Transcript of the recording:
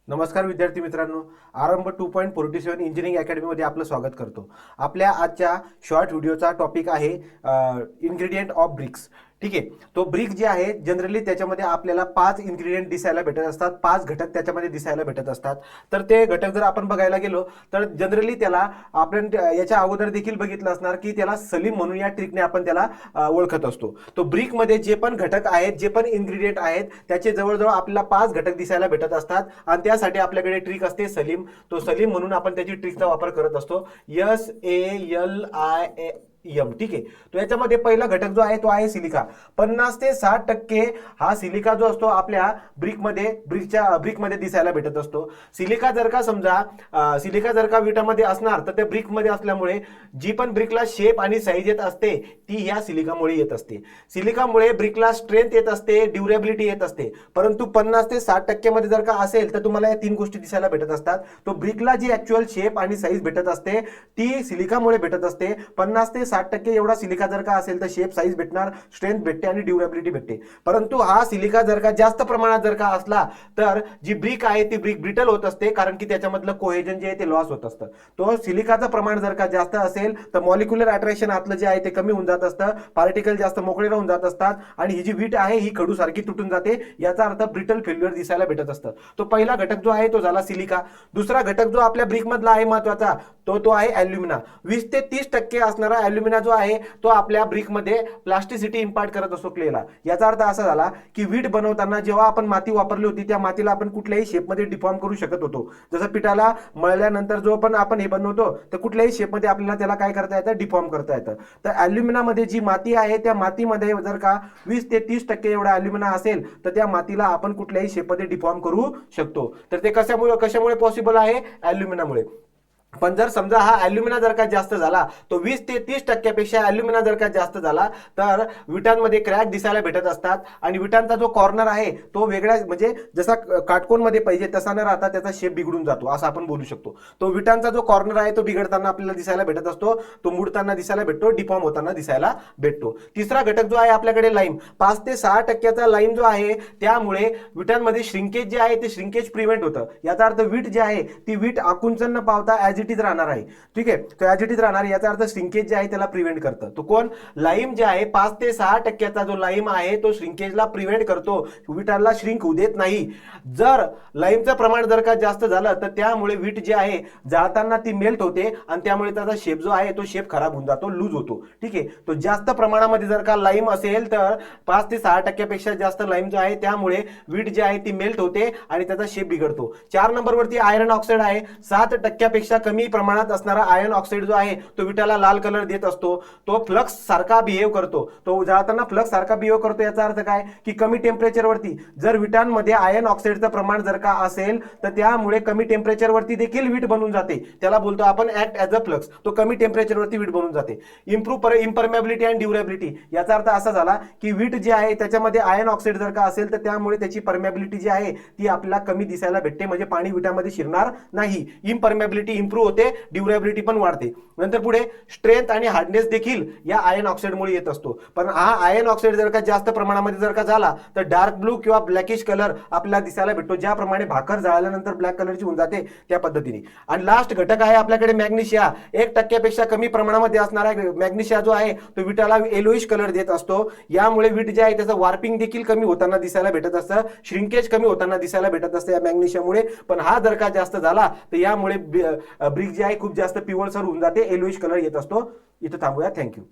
नमस्कार विद्यार्थी मित्रांनो, आरंभ 2.47 इंजिनिअरिंग अकॅडमीमध्ये आपलं स्वागत करतो। आपल्या आजच्या शॉर्ट व्हिडिओचा टॉपिक आहे इन्ग्रेडियंट ऑफ ब्रिक्स। ठीक आहे, तो ब्रिक जे आहे जनरली त्याच्यामध्ये आपल्याला 5 इन्ग्रेडियंट दिसायला भेटत असतात, 5 घटक त्याच्यामध्ये दिसायला भेटत असतात। तर ते घटक जर आपण बघायला गेलो तर जनरली त्याला आपण याच्या अगोदर देखील बघितलं असणार की त्याला सलीम म्हणून या ट्रिकने आपण त्याला ओळखत असतो। तो ब्रिक मध्ये जे पण घटक आहेत, जे पण इन्ग्रेडियंट आहेत त्याचे जवळजवळ आपल्याला 5 घटक दिसायला भेटत असतात आणि त्यासाठी आपल्याकडे ट्रिक असते सलीम। तो सलीम म्हणून आपण त्याची ट्रिकचा वापर करत असतो, SALIM। ठीक आहे, तो याच्यामध्ये पहिला घटक जो आहे तो आहे सिलिका। 50 ते 60% हा सिलिका जो असतो आपल्या ब्रिकमध्ये दिसायला भेटत असतो। सिलिका जर का समजा सिलिका जर का विटामध्ये असणार तर ते ब्रिकमध्ये असल्यामुळे जी पण ब्रिकला शेप आणि साईज येत असते ती या सिलिकामुळे येत असते। सिलिकामुळे ब्रिकला स्ट्रेंथ येत असते, ड्युरेबिलिटी येत असते। परंतु 50 ते 60% मध्ये जर का असेल तर तुम्हाला या 3 गोष्टी दिसायला भेटत असतात। तो ब्रिकला जी ऍक्च्युअल शेप आणि साईज भेटत असते ती सिलिकामुळे भेटत असते। 50 ते 60% एवढा सिलिका जर का असेल तर शेप साईज भेटणार, स्ट्रेंथ भेटते आणि ड्युरेबिलिटी भेटते। परंतु हा सिलिका जर का जास्त प्रमाणात जर का असला तर जी ब्रिक आहे ती ब्रिक ब्रिटल होत असते, कारण की त्याच्यामधलं कोहेजन जे आहे ते लॉस होत असतं। तो सिलिकाचं प्रमाण जर का जास्त असेल तर मॉलिक्युलर अट्रॅक्शन आतलं जे आहे ते कमी होऊन जात असतं, पार्टिकल जास्त मोकळे राहून जात असतात आणि ही जी वीट आहे ही खडूसारखी तुटून जाते। याचा अर्थ ब्रिटल फेल्युअर दिसायला भेटत असतं। तो पहिला घटक जो आहे तो झाला सिलिका। दुसरा घटक जो आपल्या ब्रिक मधला आहे महत्वाचा तो आहे अल्युमिना। 20 ते 30% असणारा अल्युमिना जो आहे तो आपल्या ब्रिक मध्ये प्लास्टिसिटी इम्पार्ट करत असतो क्लेला। याचा अर्थ असा झाला की वीट बनवताना जेव्हा आपण माती वापरली होती त्या मातीला आपण कुठल्याही शेपमध्ये डिफॉर्म करू शकत होतो। जसं पिठाला मळल्यानंतर जो पण आपण हे बनवतो तर कुठल्याही शेपमध्ये आपल्याला त्याला काय करता येतं, डिफॉर्म करता येतं। तर अल्युमिनामध्ये जी माती आहे त्या मातीमध्ये जर का 20 ते 30% एवढा अल्युमिना असेल तर त्या मातीला आपण कुठल्याही शेपमध्ये डिफॉर्म करू शकतो। तर ते कशामुळे पॉसिबल आहे, अल्युमिनामुळे। पण जर समजा हा अल्युमिना जर का जास्त झाला तो 20 ते 30% पेक्षा अल्युमिना जर का जास्त झाला तर विटांमध्ये क्रॅक दिसायला भेटत असतात आणि विटांचा जो कॉर्नर आहे तो वेगळ्या म्हणजे जसा काटकोनमध्ये पाहिजे तसा न राहता त्याचा शेप बिघडून जातो असं आपण बोलू शकतो। तो विटांचा जो कॉर्नर आहे तो बिघडताना आपल्याला दिसायला भेटत असतो, तो मुडताना दिसायला भेटतो, डिफॉर्म होताना दिसायला भेटतो। तिसरा घटक जो आहे आपल्याकडे लाईम। 5 ते 6% लाईम जो आहे त्यामुळे विटांमध्ये श्रिंकेज जे आहे ते श्रिंकेज प्रिव्हेंट होतं। याचा अर्थ वीट जे आहे ती वीट आकुंचन न पावता ऍज इट इज राहणार आहे। ठीक आहे, तो ऍज इट इज राहणार, याचा अर्थ श्रिंकेज जे आहे त्याला प्रिव्हेंट करतं। तो कोण, लाईम जे आहे 5 ते 6% जो लाईम आहे तो श्रिंकेजला प्रिव्हेंट करतो, विटाला श्रिंक होऊ देत नाही। जर लाईमचं प्रमाण जर का जास्त झालं तर त्यामुळे वीट जे आहे जाळताना ती मेल्ट होते आणि त्यामुळे त्याचा शेप जो आहे तो शेप खराब होऊन जातो, लूज होतो। ठीक आहे, तो जास्त प्रमाणामध्ये जर का लाईम असेल तर 5 ते 6% पेक्षा जास्त लाईम जो आहे त्यामुळे वीट जे आहे ती मेल्ट होते आणि त्याचा शेप बिघडतो। 4 नंबरवरती आयर्न ऑक्साईड आहे। 7% पेक्षा कमी प्रमाणात असणारा आयर्न ऑक्साईड जो आहे तो विटाला लाल कलर देत असतो। तो फ्लक्स सारखा बिहेव करतो, तो जाळताना फ्लक्स सारखा बिहेव करतो। याचा अर्थ काय की कमी टेम्परेचर वरती जर विटांमध्ये आयर्न ऑक्साईडचं प्रमाण जर का असेल तर त्यामुळे कमी टेम्परेचर वरती देखील वीट बनून जाते, त्याला बोलतो आपण ऍक्ट ऍज अ फ्लक्स। तो कमी टेम्परेचर वरती वीट बनून जाते। इम्परमेबिलिटी अँड ड्युरेबिलिटी, याचा अर्थ असा झाला की वीट जे आहे त्याच्यामध्ये आयर्न ऑक्साईड जर का असेल तर त्यामुळे त्याची परमेबिलिटी जी आहे ती आपल्याला कमी दिसायला भेटते, म्हणजे पाणी विटामध्ये शिरणार नाही। इम्परमेबिलिटी इंप्रूव्ह होते, ड्युरेबिलिटी पण वाढते। नंतर पुढे स्ट्रेंथ आणि हार्डनेस देखील या आयर्न ऑक्साईडमुळे येत असतो। पण हा आयर्न ऑक्साईड जर का जास्त प्रमाणामध्ये जर का झाला तर डार्क ब्लू किंवा ब्लॅकिश कलर आपल्याला दिसायला भेटतो, ज्याप्रमाणे भाकर जाळल्यानंतर ब्लॅक कलरची होऊन जाते त्या पद्धतीने। आणि लास्ट घटक आहे आपल्याकडे मॅग्नेशिया। 1% पेक्षा कमी प्रमाणामध्ये असणारा मॅग्नेशिया जो आहे तो विटाला येलोइश कलर देत असतो। यामुळे वीट जे आहे त्याचं वार्पिंग देखील कमी होताना दिसायला भेटत असतं, श्रिंकेज कमी होताना दिसायला भेटत असतं या मॅग्नेशियामुळे। पण हा जर का जास्त झाला तर यामुळे ब्रिक जी आहे खूप जास्त पिवळसर होऊन जाते, येलोइश कलर येत असतो। इथं थांबूया, थँक्यू।